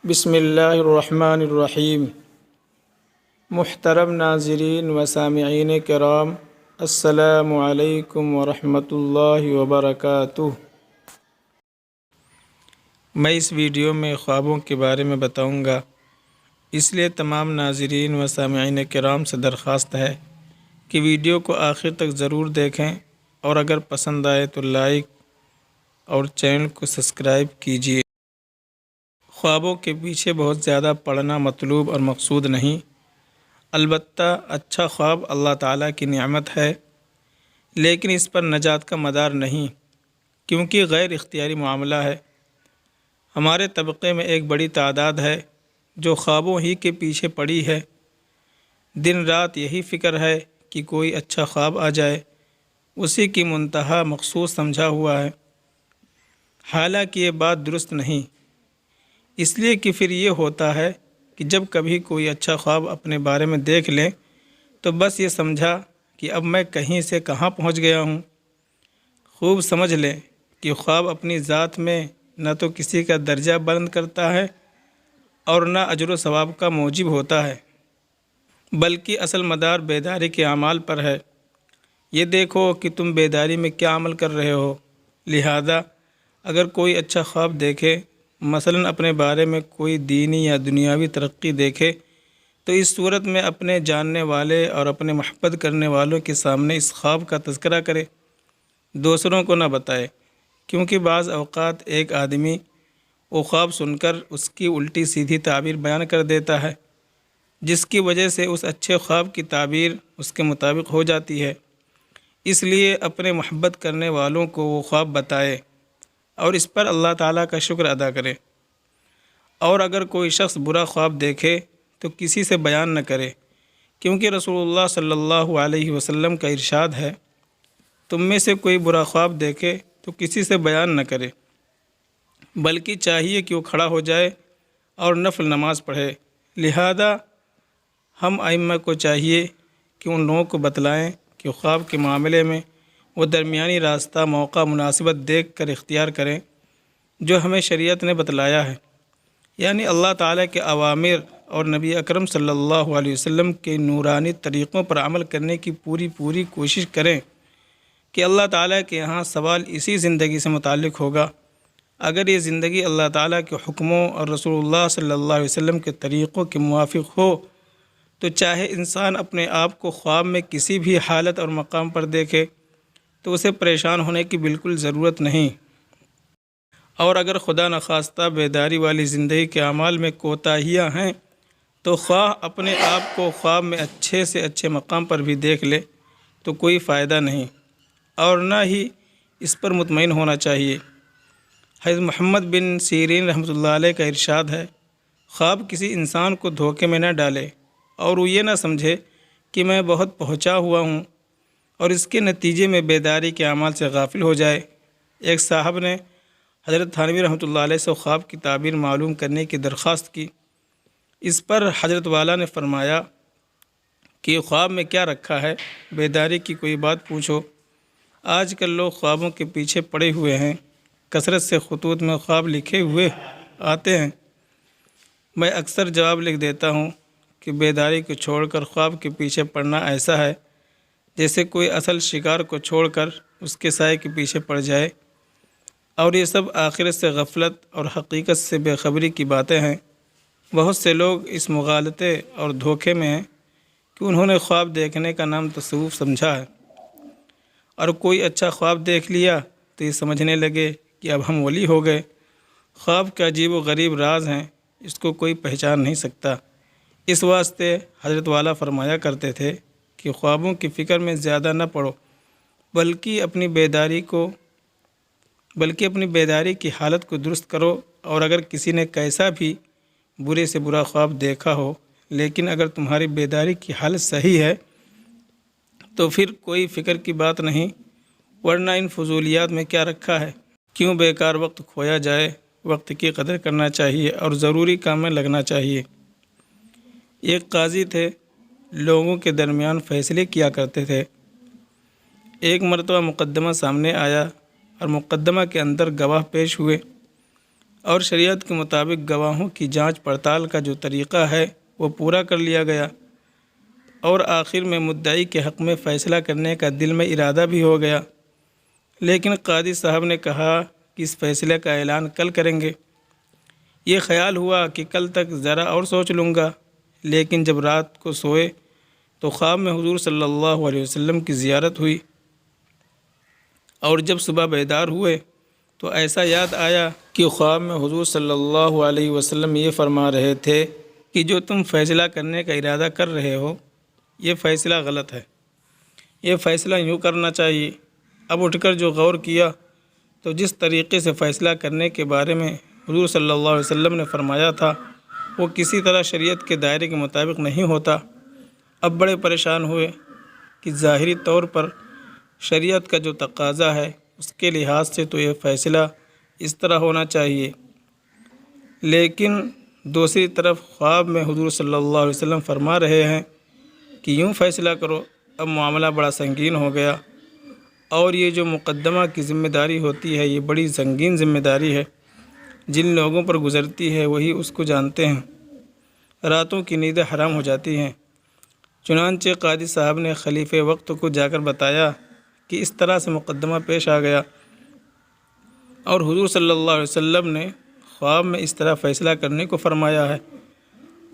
بسم اللہ الرحمن الرحیم۔ محترم ناظرین و سامعین کرام، السلام علیکم ورحمۃ اللہ وبرکاتہ۔ میں اس ویڈیو میں خوابوں کے بارے میں بتاؤں گا، اس لیے تمام ناظرین و سامعین کرام سے درخواست ہے کہ ویڈیو کو آخر تک ضرور دیکھیں، اور اگر پسند آئے تو لائک اور چینل کو سبسکرائب کیجیے۔ خوابوں کے پیچھے بہت زیادہ پڑھنا مطلوب اور مقصود نہیں، البتہ اچھا خواب اللہ تعالیٰ کی نعمت ہے، لیکن اس پر نجات کا مدار نہیں، کیونکہ غیر اختیاری معاملہ ہے۔ ہمارے طبقے میں ایک بڑی تعداد ہے جو خوابوں ہی کے پیچھے پڑی ہے، دن رات یہی فکر ہے کہ کوئی اچھا خواب آ جائے، اسی کی منتہا مقصود سمجھا ہوا ہے۔ حالانکہ یہ بات درست نہیں، اس لیے کہ پھر یہ ہوتا ہے کہ جب کبھی کوئی اچھا خواب اپنے بارے میں دیکھ لیں تو بس یہ سمجھا کہ اب میں کہیں سے کہاں پہنچ گیا ہوں۔ خوب سمجھ لیں کہ خواب اپنی ذات میں نہ تو کسی کا درجہ بلند کرتا ہے اور نہ اجر و ثواب کا موجب ہوتا ہے، بلکہ اصل مدار بیداری کے اعمال پر ہے۔ یہ دیکھو کہ تم بیداری میں کیا عمل کر رہے ہو۔ لہذا اگر کوئی اچھا خواب دیکھے، مثلاً اپنے بارے میں کوئی دینی یا دنیاوی ترقی دیکھے، تو اس صورت میں اپنے جاننے والے اور اپنے محبت کرنے والوں کے سامنے اس خواب کا تذکرہ کرے، دوسروں کو نہ بتائے، کیونکہ بعض اوقات ایک آدمی وہ خواب سن کر اس کی الٹی سیدھی تعبیر بیان کر دیتا ہے، جس کی وجہ سے اس اچھے خواب کی تعبیر اس کے مطابق ہو جاتی ہے۔ اس لیے اپنے محبت کرنے والوں کو وہ خواب بتائے اور اس پر اللہ تعالیٰ کا شکر ادا کرے۔ اور اگر کوئی شخص برا خواب دیکھے تو کسی سے بیان نہ کرے، کیونکہ رسول اللہ صلی اللہ علیہ وسلم کا ارشاد ہے، تم میں سے کوئی برا خواب دیکھے تو کسی سے بیان نہ کرے، بلکہ چاہیے کہ وہ کھڑا ہو جائے اور نفل نماز پڑھے۔ لہذا ہم ائمہ کو چاہیے کہ ان لوگوں کو بتلائیں کہ خواب کے معاملے میں وہ درمیانی راستہ موقع مناسبت دیکھ کر اختیار کریں جو ہمیں شریعت نے بتلایا ہے، یعنی اللہ تعالیٰ کے اوامر اور نبی اکرم صلی اللہ علیہ وسلم کے نورانی طریقوں پر عمل کرنے کی پوری کوشش کریں کہ اللہ تعالیٰ کے یہاں سوال اسی زندگی سے متعلق ہوگا۔ اگر یہ زندگی اللہ تعالیٰ کے حکموں اور رسول اللہ صلی اللہ علیہ وسلم کے طریقوں کے موافق ہو تو چاہے انسان اپنے آپ کو خواب میں کسی بھی حالت اور مقام پر دیکھے تو اسے پریشان ہونے کی بالکل ضرورت نہیں۔ اور اگر خدا نخواستہ بیداری والی زندگی کے اعمال میں کوتاہیاں ہیں تو خواہ اپنے آپ کو خواب میں اچھے سے اچھے مقام پر بھی دیکھ لے تو کوئی فائدہ نہیں، اور نہ ہی اس پر مطمئن ہونا چاہیے۔ حضرت محمد بن سیرین رحمۃ اللہ علیہ کا ارشاد ہے، خواب کسی انسان کو دھوکے میں نہ ڈالے اور وہ یہ نہ سمجھے کہ میں بہت پہنچا ہوا ہوں اور اس کے نتیجے میں بیداری کے اعمال سے غافل ہو جائے۔ ایک صاحب نے حضرت تھانوی رحمۃ اللہ علیہ سے خواب کی تعبیر معلوم کرنے کی درخواست کی۔ اس پر حضرت والا نے فرمایا کہ خواب میں کیا رکھا ہے، بیداری کی کوئی بات پوچھو۔ آج کل لوگ خوابوں کے پیچھے پڑے ہوئے ہیں، کثرت سے خطوط میں خواب لکھے ہوئے آتے ہیں۔ میں اکثر جواب لکھ دیتا ہوں کہ بیداری کو چھوڑ کر خواب کے پیچھے پڑنا ایسا ہے جیسے کوئی اصل شکار کو چھوڑ کر اس کے سائے کے پیچھے پڑ جائے، اور یہ سب آخرت سے غفلت اور حقیقت سے بے خبری کی باتیں ہیں۔ بہت سے لوگ اس مغالطے اور دھوکے میں ہیں کہ انہوں نے خواب دیکھنے کا نام تصوف سمجھا ہے، اور کوئی اچھا خواب دیکھ لیا تو یہ سمجھنے لگے کہ اب ہم ولی ہو گئے۔ خواب کا عجیب و غریب راز ہیں، اس کو کوئی پہچان نہیں سکتا۔ اس واسطے حضرت والا فرمایا کرتے تھے کہ خوابوں کی فکر میں زیادہ نہ پڑو، بلکہ اپنی بیداری کی حالت کو درست کرو، اور اگر کسی نے کیسا بھی برے سے برا خواب دیکھا ہو، لیکن اگر تمہاری بیداری کی حالت صحیح ہے تو پھر کوئی فکر کی بات نہیں، ورنہ ان فضولیات میں کیا رکھا ہے؟ کیوں بیکار وقت کھویا جائے؟ وقت کی قدر کرنا چاہیے اور ضروری کام میں لگنا چاہیے۔ ایک قاضی تھے، لوگوں کے درمیان فیصلے کیا کرتے تھے۔ ایک مرتبہ مقدمہ سامنے آیا اور مقدمہ کے اندر گواہ پیش ہوئے۔ اور شریعت کے مطابق گواہوں کی جانچ پڑتال کا جو طریقہ ہے وہ پورا کر لیا گیا، اور آخر میں مدعی کے حق میں فیصلہ کرنے کا دل میں ارادہ بھی ہو گیا، لیکن قاضی صاحب نے کہا کہ اس فیصلے کا اعلان کل کریں گے۔ یہ خیال ہوا کہ کل تک ذرا اور سوچ لوں گا، لیکن جب رات کو سوئے تو خواب میں حضور صلی اللہ علیہ وسلم کی زیارت ہوئی، اور جب صبح بیدار ہوئے تو ایسا یاد آیا کہ خواب میں حضور صلی اللہ علیہ وسلم یہ فرما رہے تھے کہ جو تم فیصلہ کرنے کا ارادہ کر رہے ہو یہ فیصلہ غلط ہے، یہ فیصلہ یوں کرنا چاہیے۔ اب اٹھ کر جو غور کیا تو جس طریقے سے فیصلہ کرنے کے بارے میں حضور صلی اللہ علیہ وسلم نے فرمایا تھا وہ کسی طرح شریعت کے دائرے کے مطابق نہیں ہوتا۔ اب بڑے پریشان ہوئے کہ ظاہری طور پر شریعت کا جو تقاضا ہے اس کے لحاظ سے تو یہ فیصلہ اس طرح ہونا چاہیے، لیکن دوسری طرف خواب میں حضور صلی اللہ علیہ وسلم فرما رہے ہیں کہ یوں فیصلہ کرو۔ اب معاملہ بڑا سنگین ہو گیا، اور یہ جو مقدمہ کی ذمہ داری ہوتی ہے یہ بڑی سنگین ذمہ داری ہے، جن لوگوں پر گزرتی ہے وہی اس کو جانتے ہیں۔ راتوں کی نیندیں حرام ہو جاتی ہیں۔ چنانچہ قاضی صاحب نے خلیفہ وقت کو جا کر بتایا کہ اس طرح سے مقدمہ پیش آ گیا، اور حضور صلی اللہ علیہ وسلم نے خواب میں اس طرح فیصلہ کرنے کو فرمایا ہے۔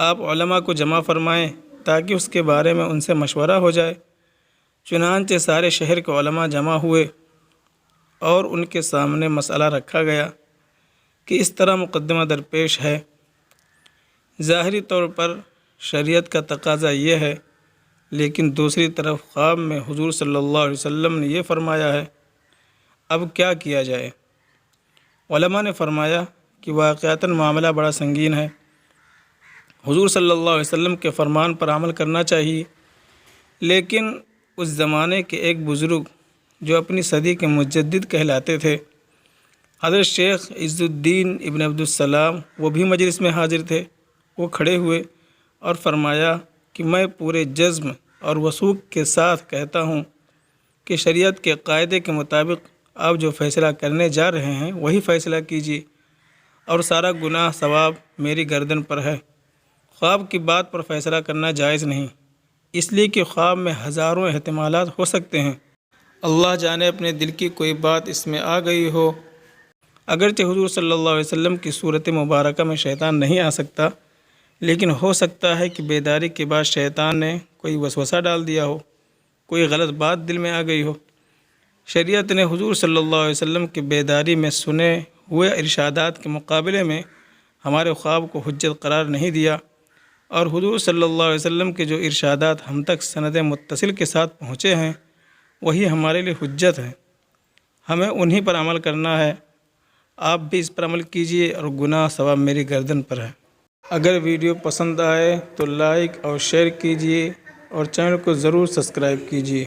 آپ علماء کو جمع فرمائیں تاکہ اس کے بارے میں ان سے مشورہ ہو جائے۔ چنانچہ سارے شہر کے علماء جمع ہوئے اور ان کے سامنے مسئلہ رکھا گیا کہ اس طرح مقدمہ درپیش ہے۔ ظاہری طور پر شریعت کا تقاضا یہ ہے، لیکن دوسری طرف خواب میں حضور صلی اللہ علیہ وسلم نے یہ فرمایا ہے، اب کیا کیا جائے؟ علماء نے فرمایا کہ واقعتاً معاملہ بڑا سنگین ہے، حضور صلی اللہ علیہ وسلم کے فرمان پر عمل کرنا چاہیے، لیکن اس زمانے کے ایک بزرگ جو اپنی صدی کے مجدد کہلاتے تھے، حضرت شیخ عز الدین ابن عبدالسلام، وہ بھی مجلس میں حاضر تھے۔ وہ کھڑے ہوئے اور فرمایا کہ میں پورے جزم اور وثوق کے ساتھ کہتا ہوں کہ شریعت کے قاعدے کے مطابق آپ جو فیصلہ کرنے جا رہے ہیں وہی فیصلہ کیجیے، اور سارا گناہ ثواب میری گردن پر ہے۔ خواب کی بات پر فیصلہ کرنا جائز نہیں، اس لیے کہ خواب میں ہزاروں احتمالات ہو سکتے ہیں، اللہ جانے اپنے دل کی کوئی بات اس میں آ گئی ہو۔ اگرچہ حضور صلی اللہ علیہ وسلم کی صورت مبارکہ میں شیطان نہیں آ سکتا، لیکن ہو سکتا ہے کہ بیداری کے بعد شیطان نے کوئی وسوسہ ڈال دیا ہو، کوئی غلط بات دل میں آ گئی ہو۔ شریعت نے حضور صلی اللہ علیہ وسلم کی بیداری میں سنے ہوئے ارشادات کے مقابلے میں ہمارے خواب کو حجت قرار نہیں دیا، اور حضور صلی اللہ علیہ وسلم کے جو ارشادات ہم تک سند متصل کے ساتھ پہنچے ہیں وہی ہمارے لیے حجت ہے، ہمیں انہی پر عمل کرنا ہے۔ آپ بھی اس پر عمل کیجئے، اور گناہ ثواب میری گردن پر ہے۔ اگر ویڈیو پسند آئے تو لائک اور شیئر کیجئے، اور چینل کو ضرور سبسکرائب کیجئے۔